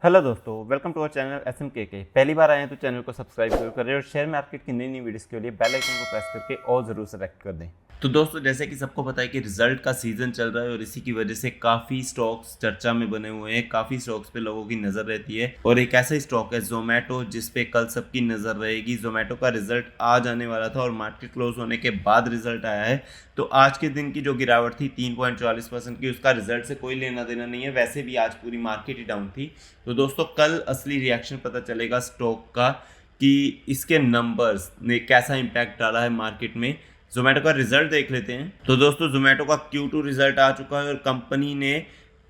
Hello दोस्तों, welcome to our channel SMKK। पहली बार आए हैं तो चैनल को सब्सक्राइब जरूर करें और शेयर मार्केट की नई नई वीडियोस के लिए बेल आइकन को प्रेस करके और ज़रूर सेलेक्ट कर दें। तो दोस्तों, जैसे कि सबको पता है कि रिजल्ट का सीजन चल रहा है और इसी की वजह से काफ़ी स्टॉक्स चर्चा में बने हुए हैं। काफ़ी स्टॉक्स पे लोगों की नज़र रहती है और एक ऐसा स्टॉक है जोमेटो, जिस पे कल सबकी नज़र रहेगी। जोमेटो का रिजल्ट आज आने वाला था और मार्केट क्लोज होने के बाद रिजल्ट आया है। तो आज के दिन की जो गिरावट थी 3.44% की, उसका रिजल्ट से कोई लेना देना नहीं है। वैसे भी आज पूरी मार्केट ही डाउन थी। तो दोस्तों, कल असली रिएक्शन पता चलेगा स्टॉक का कि इसके नंबर्स ने कैसा इम्पैक्ट डाला है मार्केट में। जोमेटो का रिजल्ट देख लेते हैं। तो दोस्तों, जोमेटो का Q2 रिजल्ट आ चुका है और कंपनी ने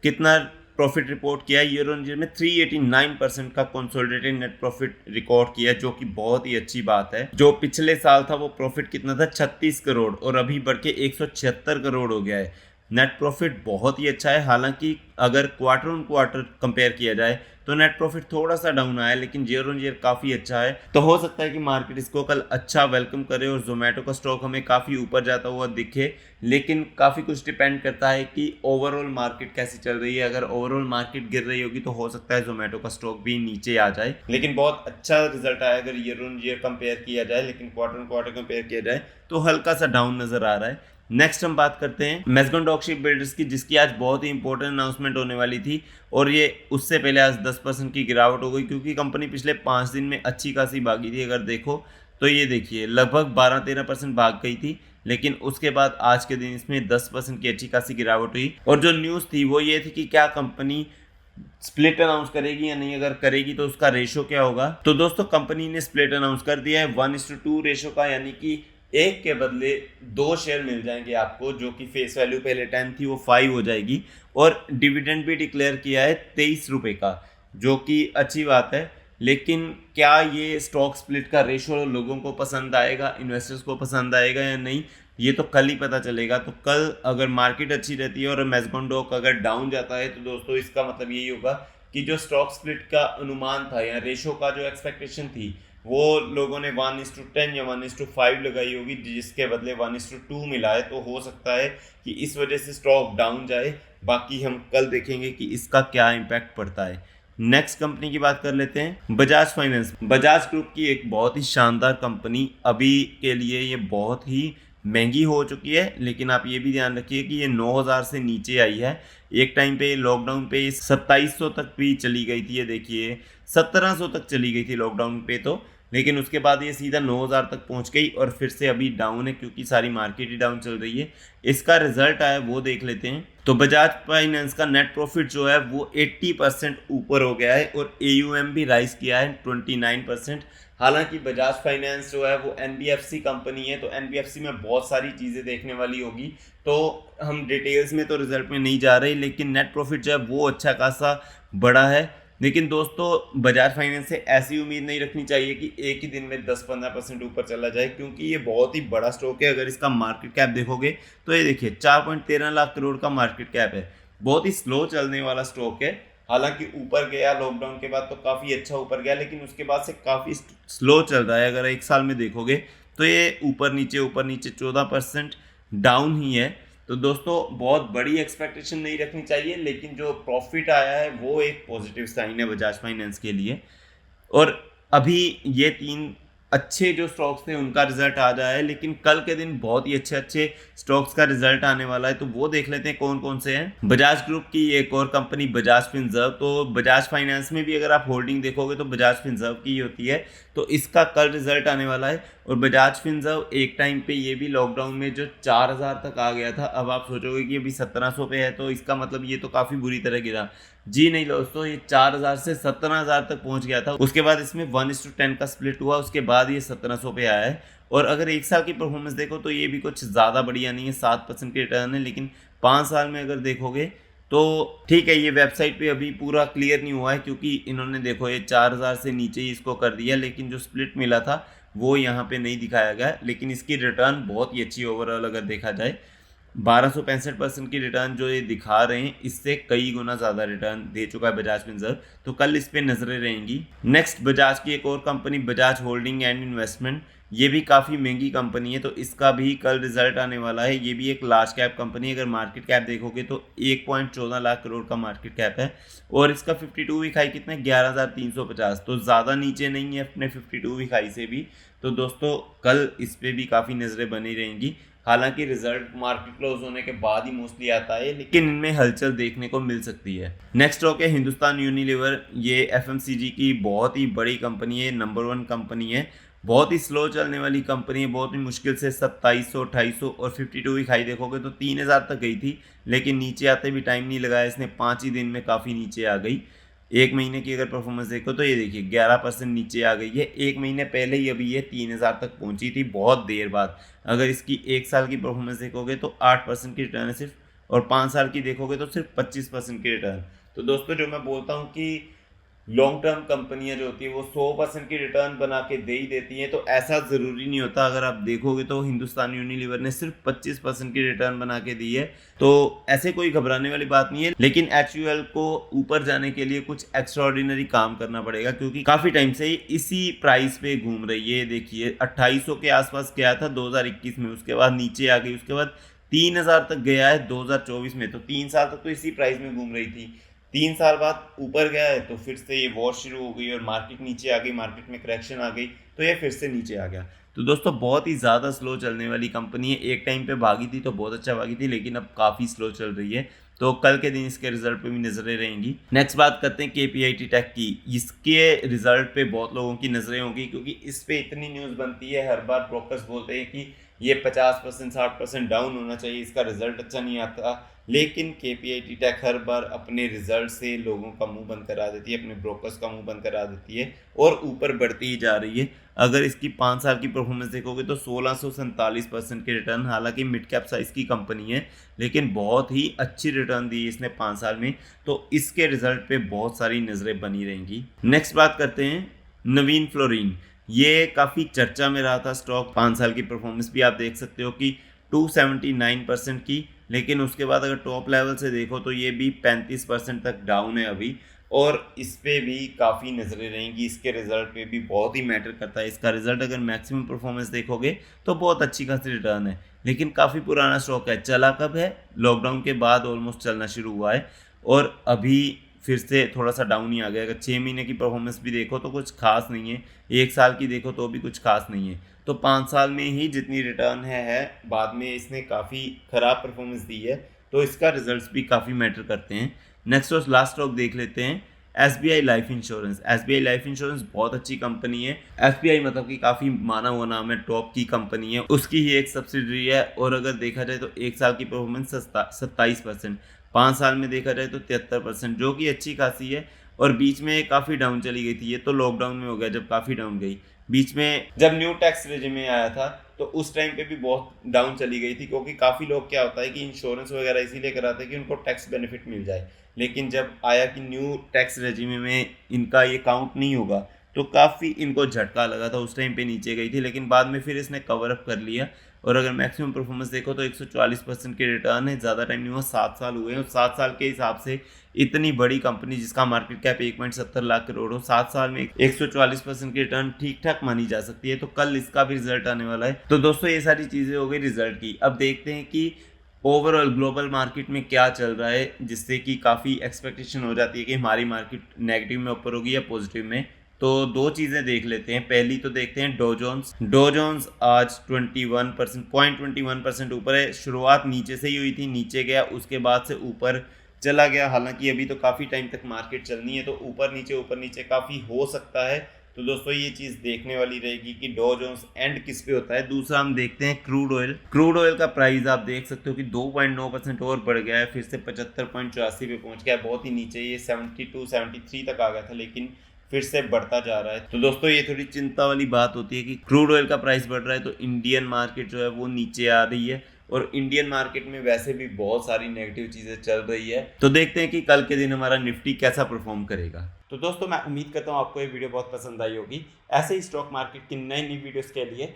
कितना प्रॉफिट रिपोर्ट किया है। ईयर ऑन ईयर में 389% का कंसोलिडेटेड नेट प्रॉफिट रिकॉर्ड किया है, जो कि बहुत ही अच्छी बात है। जो पिछले साल था वो प्रॉफिट कितना था, 36 करोड़, और अभी बढ़ के 176 करोड़ हो गया है। नेट प्रॉफिट बहुत ही अच्छा है। हालांकि अगर क्वार्टर ऑन क्वार्टर कंपेयर किया जाए तो नेट प्रॉफिट थोड़ा सा डाउन आया है, लेकिन ईयर ऑन ईयर काफ़ी अच्छा है। तो हो सकता है कि मार्केट इसको कल अच्छा वेलकम करे और जोमेटो का स्टॉक हमें काफ़ी ऊपर जाता हुआ दिखे। लेकिन काफ़ी कुछ डिपेंड करता है कि ओवरऑल मार्केट कैसी चल रही है। अगर ओवरऑल मार्केट गिर रही होगी तो हो सकता है जोमेटो का स्टॉक भी नीचे आ जाए। लेकिन बहुत अच्छा रिजल्ट आया अगर ईयर ऑन ईयर कंपेयर किया जाए, लेकिन क्वार्टर ऑन क्वार्टर कंपेयर किया जाए तो हल्का सा डाउन नजर आ रहा है। नेक्स्ट हम बात करते हैं मैज़गन डॉकशिप बिल्डर्स की, जिसकी आज बहुत ही इंपॉर्टेंट अनाउंसमेंट होने वाली थी और ये उससे पहले आज 10% की गिरावट हो गई, क्योंकि कंपनी पिछले 5 दिन में अच्छी खासी भागी थी। अगर देखो तो ये देखिए लगभग 12-13% भाग गई थी, लेकिन उसके बाद आज के दिन इसमें 10% की अच्छी खासी गिरावट हुई। और जो न्यूज़ थी वो ये थी कि क्या कंपनी स्प्लिट अनाउंस करेगी या नहीं, अगर करेगी तो उसका रेशो क्या होगा। तो दोस्तों, कंपनी ने स्प्लिट अनाउंस कर दिया है 1:2 रेशो का, यानी कि एक के बदले 2 शेयर मिल जाएंगे आपको। जो कि फेस वैल्यू पहले 10 थी वो 5 हो जाएगी। और डिविडेंड भी डिक्लेयर किया है 23 रुपये का, जो कि अच्छी बात है। लेकिन क्या ये स्टॉक स्प्लिट का रेशो लोगों को पसंद आएगा, इन्वेस्टर्स को पसंद आएगा या नहीं, ये तो कल ही पता चलेगा। तो कल अगर मार्केट अच्छी रहती है और मैज़गन डॉक अगर डाउन जाता है तो दोस्तों इसका मतलब यही होगा कि जो स्टॉक स्प्लिट का अनुमान था या रेशो का जो एक्सपेक्टेशन थी वो लोगों ने 1:10 या 1:5 लगाई होगी, जिसके बदले 1:2 मिला है। तो हो सकता है कि इस वजह से स्टॉक डाउन जाए। बाकी हम कल देखेंगे कि इसका क्या इम्पैक्ट पड़ता है। नेक्स्ट कंपनी की बात कर लेते हैं, बजाज फाइनेंस। बजाज ग्रुप की एक बहुत ही शानदार कंपनी, अभी के लिए ये बहुत ही महंगी हो चुकी है, लेकिन आप ये भी ध्यान रखिए कि ये 9,000 से नीचे आई है। एक टाइम पे लॉकडाउन पे 2700 तक भी चली गई थी, ये देखिए 1700 तक चली गई थी लॉकडाउन पे तो। लेकिन उसके बाद ये सीधा 9,000 तक पहुंच गई और फिर से अभी डाउन है, क्योंकि सारी मार्केट ही डाउन चल रही है। इसका रिजल्ट आया वो देख लेते हैं। तो बजाज फाइनेंस का नेट प्रॉफिट जो है वो 80% ऊपर हो गया है और AUM भी राइज किया है 29%। हालांकि बजाज फाइनेंस जो है वो NBFC कंपनी है, तो NBFC में बहुत सारी चीज़ें देखने वाली होगी। तो हम डिटेल्स में तो रिजल्ट में नहीं जा रहे, लेकिन नेट प्रॉफिट जो है वो अच्छा खासा बड़ा है। लेकिन दोस्तों, बजाज फाइनेंस से ऐसी उम्मीद नहीं रखनी चाहिए कि एक ही दिन में 10-15% ऊपर चला जाए, क्योंकि ये बहुत ही बड़ा स्टॉक है। अगर इसका मार्केट कैप देखोगे तो ये देखिए 4.13 लाख करोड़ का मार्केट कैप है। बहुत ही स्लो चलने वाला स्टॉक है। हालांकि ऊपर गया लॉकडाउन के बाद तो काफ़ी अच्छा ऊपर गया, लेकिन उसके बाद से काफ़ी स्लो चल रहा है। अगर एक साल में देखोगे तो ये ऊपर नीचे 14% डाउन ही है। तो दोस्तों, बहुत बड़ी एक्सपेक्टेशन नहीं रखनी चाहिए, लेकिन जो प्रॉफिट आया है वो एक पॉजिटिव साइन है बजाज फाइनेंस के लिए। और अभी ये 3 अच्छे जो स्टॉक्स थे उनका रिजल्ट आ जाए, लेकिन कल के दिन बहुत ही अच्छे अच्छे स्टॉक्स का रिजल्ट आने वाला है। तो वो देख लेते हैं कौन कौन से हैं। बजाज ग्रुप की एक और कंपनी बजाज फिनसर्व। तो बजाज फाइनेंस में भी अगर आप होल्डिंग देखोगे तो बजाज फिनसर्व की ही होती है। तो इसका कल रिजल्ट आने वाला है। और बजाज फिनसर्व एक टाइम पे ये भी लॉकडाउन में जो 4,000 तक आ गया था, अब आप सोचोगे कि अभी 1700 पे है, तो इसका मतलब ये तो काफ़ी बुरी तरह गिरा। जी नहीं दोस्तों, ये 4,000 से 17,000 तक पहुंच गया था। उसके बाद इसमें 1:10 का स्प्लिट हुआ, उसके बाद ये 1700 पे आया है। और अगर एक साल की परफॉर्मेंस देखो तो ये भी कुछ ज़्यादा बढ़िया नहीं है, 7% की रिटर्न है। लेकिन 5 साल में अगर देखोगे तो ठीक है, ये वेबसाइट पे अभी पूरा क्लियर नहीं हुआ है, क्योंकि इन्होंने देखो ये 4,000 से नीचे ही इसको कर दिया, लेकिन जो स्प्लिट मिला था वो यहाँ पे नहीं दिखाया गया। लेकिन इसकी रिटर्न बहुत ही अच्छी ओवरऑल अगर देखा जाए। 1265% की रिटर्न जो ये दिखा रहे हैं, इससे कई गुना ज़्यादा रिटर्न दे चुका है बजाज फिनसर्व, तो कल इस पे नजरें रहेंगी। नेक्स्ट बजाज की एक और company Bajaj holding and investment, ये भी काफ़ी महंगी कंपनी है, तो इसका भी कल रिजल्ट आने वाला है। ये भी एक लार्ज कैप कंपनी है, अगर मार्केट कैप देखोगे तो 1.14 लाख करोड़ का मार्केट कैप है, और इसका 52 वीक हाई कितना है, 11,350, तो ज़्यादा नीचे नहीं है अपने 52 वीक हाई से भी। तो दोस्तों कल इस पे भी काफ़ी नज़रें बनी रहेंगी। हालांकि रिजल्ट मार्केट क्लोज होने के बाद ही मोस्टली आता है, लेकिन इनमें हलचल देखने को मिल सकती है। नेक्स्ट स्टॉक है हिंदुस्तान यूनिलीवर। ये एफएमसीजी की बहुत ही बड़ी कंपनी है, नंबर 1 कंपनी है, बहुत ही स्लो चलने वाली कंपनी है, बहुत ही मुश्किल से 2700, 2800 और 52 वीक हाई देखोगे तो 3000 तक गई थी, लेकिन नीचे आते भी टाइम नहीं लगाया इसने, 5 ही दिन में काफ़ी नीचे आ गई। एक महीने की अगर परफॉर्मेंस देखो तो ये देखिए 11% नीचे आ गई है। एक महीने पहले ही अभी ये 3000 तक पहुंची थी बहुत देर बाद। अगर इसकी एक साल की परफॉर्मेंस देखोगे तो 8% की रिटर्न है सिर्फ, और 5 साल की देखोगे तो सिर्फ 25% की रिटर्न। तो दोस्तों जो मैं बोलता हूँ कि लॉन्ग टर्म कंपनियां जो होती है वो 100% की रिटर्न बना के दे ही देती हैं, तो ऐसा ज़रूरी नहीं होता। अगर आप देखोगे तो हिंदुस्तान यूनिलीवर ने सिर्फ 25% की रिटर्न बना के दी है, तो ऐसे कोई घबराने वाली बात नहीं है। लेकिन HUL को ऊपर जाने के लिए कुछ एक्स्ट्राऑर्डिनरी काम करना पड़ेगा, क्योंकि काफ़ी टाइम से इसी प्राइस पे घूम रही है। देखिए 2800 के आसपास गया था 2021 में, उसके बाद नीचे आ गई, उसके बाद 3000 तक गया है 2024 में, तो 3 साल तक तो इसी प्राइस में घूम रही थी। 3 साल बाद ऊपर गया है तो फिर से ये वॉश शुरू हो गई और मार्केट नीचे आ गई, मार्केट में करेक्शन आ गई, तो ये फिर से नीचे आ गया। तो दोस्तों बहुत ही ज़्यादा स्लो चलने वाली कंपनी है। एक टाइम पे भागी थी तो बहुत अच्छा भागी थी, लेकिन अब काफ़ी स्लो चल रही है, तो कल के दिन इसके रिजल्ट पे भी नजरें रहेंगी। नेक्स्ट बात करते हैं KPIT टेक की। इसके रिजल्ट पे बहुत लोगों की नजरें होंगी, क्योंकि इस पे इतनी न्यूज़ बनती है, हर बार ब्रोकर्स बोलते हैं कि ये 50% 60% डाउन होना चाहिए, इसका रिजल्ट अच्छा नहीं आता, लेकिन KPIT टेक हर बार अपने रिजल्ट से लोगों का मुंह बंद करा देती है, अपने ब्रोकर्स का मुंह बंद करा देती है, और ऊपर बढ़ती ही जा रही है। अगर इसकी 5 साल की परफॉर्मेंस देखोगे तो 1647% के रिटर्न, हालांकि मिड कैप साइज की कंपनी है, लेकिन बहुत ही अच्छी रिटर्न दी इसने 5 साल में, तो इसके रिजल्ट पे बहुत सारी नजरें बनी रहेंगी। नेक्स्ट बात करते हैं नवीन फ्लोरिन। ये काफ़ी चर्चा में रहा था स्टॉक, 5 साल की परफॉर्मेंस भी आप देख सकते हो कि 279% की, लेकिन उसके बाद अगर टॉप लेवल से देखो तो ये भी 35% तक डाउन है अभी, और इस पे भी काफ़ी नज़रें रहेंगी। इसके रिजल्ट पे भी बहुत ही मैटर करता है। इसका रिजल्ट अगर मैक्सिमम परफॉर्मेंस देखोगे तो बहुत अच्छी खासी रिटर्न है, लेकिन काफ़ी पुराना स्टॉक है। चला कब है? लॉकडाउन के बाद ऑलमोस्ट चलना शुरू हुआ है, और अभी फिर से थोड़ा सा डाउन ही आ गया। अगर 6 महीने की परफॉर्मेंस भी देखो तो कुछ खास नहीं है, 1 साल की देखो तो भी कुछ खास नहीं है, तो 5 साल में ही जितनी रिटर्न है बाद में इसने काफ़ी ख़राब परफॉर्मेंस दी है, तो इसका रिजल्ट्स भी काफ़ी मैटर करते हैं। नेक्स्ट और लास्ट स्टॉक देख लेते हैं SBI life insurance. SBI life insurance बहुत अच्छी कंपनी है। SBI मतलब कि काफ़ी माना हुआ नाम है, टॉप की कंपनी है, उसकी ही एक सब्सिडरी है, और अगर देखा जाए तो 1 साल की परफॉर्मेंस 27%, 5 साल में देखा जाए तो 73%, जो कि अच्छी खासी है। और बीच में काफ़ी डाउन चली गई थी, ये तो लॉकडाउन में हो गया जब काफ़ी डाउन गई। बीच में जब न्यू टैक्स रेजिम आया था तो उस टाइम पे भी बहुत डाउन चली गई थी, क्योंकि काफ़ी लोग क्या होता है कि इंश्योरेंस वगैरह इसीलिए कराते हैं कि उनको टैक्स बेनिफिट मिल जाए, लेकिन जब आया कि न्यू टैक्स रेजिम में इनका ये काउंट नहीं होगा तो काफ़ी इनको झटका लगा था, उस टाइम पे नीचे गई थी, लेकिन बाद में फिर इसने कवर अप कर लिया। और अगर मैक्सिमम परफॉर्मेंस देखो तो 140% की रिटर्न है। ज़्यादा टाइम नहीं हुआ, 7 साल हुए हैं, और 7 साल के हिसाब से इतनी बड़ी कंपनी जिसका मार्केट कैप 1.70 लाख करोड़ हो, 7 साल में 140% की रिटर्न ठीक ठाक मानी जा सकती है, तो कल इसका भी रिजल्ट आने वाला है। तो दोस्तों ये सारी चीज़ें हो गई रिजल्ट की। अब देखते हैं कि ओवरऑल ग्लोबल मार्केट में क्या चल रहा है, जिससे कि काफ़ी एक्सपेक्टेशन हो जाती है कि हमारी मार्केट नेगेटिव में ऊपर होगी या पॉजिटिव में। तो 2 चीज़ें देख लेते हैं। पहली तो देखते हैं डो जोन्स आज 0.21% ऊपर है। शुरुआत नीचे से ही हुई थी, नीचे गया, उसके बाद से ऊपर चला गया। हालांकि अभी तो काफ़ी टाइम तक मार्केट चलनी है, तो ऊपर नीचे काफ़ी हो सकता है। तो दोस्तों ये चीज़ देखने वाली रहेगी कि डो जोन्स एंड किस पे होता है। दूसरा हम देखते हैं क्रूड ऑयल का प्राइस आप देख सकते हो कि 2.9% और बढ़ गया है, फिर से 75.84 पे पहुंच गया। बहुत ही नीचे ये 72-73 तक आ गया था, लेकिन फिर से बढ़ता जा रहा है। तो दोस्तों ये थोड़ी चिंता वाली बात होती है कि क्रूड ऑयल का प्राइस बढ़ रहा है तो इंडियन मार्केट जो है वो नीचे आ रही है, और इंडियन मार्केट में वैसे भी बहुत सारी नेगेटिव चीज़ें चल रही है। तो देखते हैं कि कल के दिन हमारा निफ्टी कैसा परफॉर्म करेगा। तो दोस्तों मैं उम्मीद करता हूँ आपको ये वीडियो बहुत पसंद आई होगी। ऐसे ही स्टॉक मार्केट की नई वीडियोस के लिए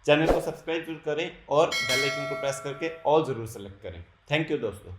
चैनल को सब्सक्राइब जरूर करें और बेल आइकन को प्रेस करके ऑल ज़रूर सेलेक्ट करें। थैंक यू दोस्तों।